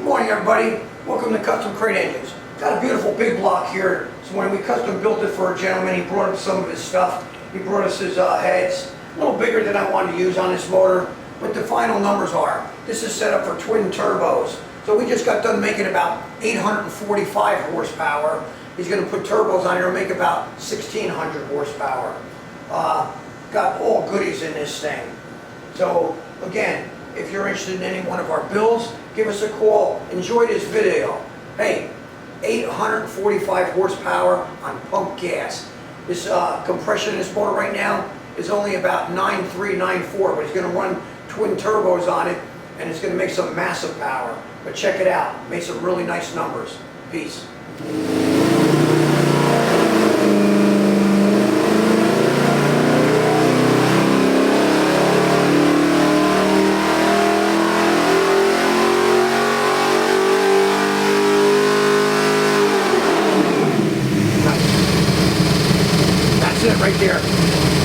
Good morning, everybody. Welcome to Custom Crate Engines. Got a beautiful big block here. So when we custom built it for a gentleman, he brought up some of his stuff. He brought us his heads, a little bigger than I wanted to use on this motor, but the final numbers are, this is set up for twin turbos. So we just got done making about 845 horsepower. He's going to put turbos on here and make about 1600 horsepower. Got all goodies in this thing. So again, if you're interested in any one of our builds, give us a call. Enjoy this video. Hey, 845 horsepower on pump gas. This compression in this motor right now is only about 9.3, 9.4, but it's going to run twin turbos on it, and it's going to make some massive power. But check it out. Made some really nice numbers. Peace. That's it right there.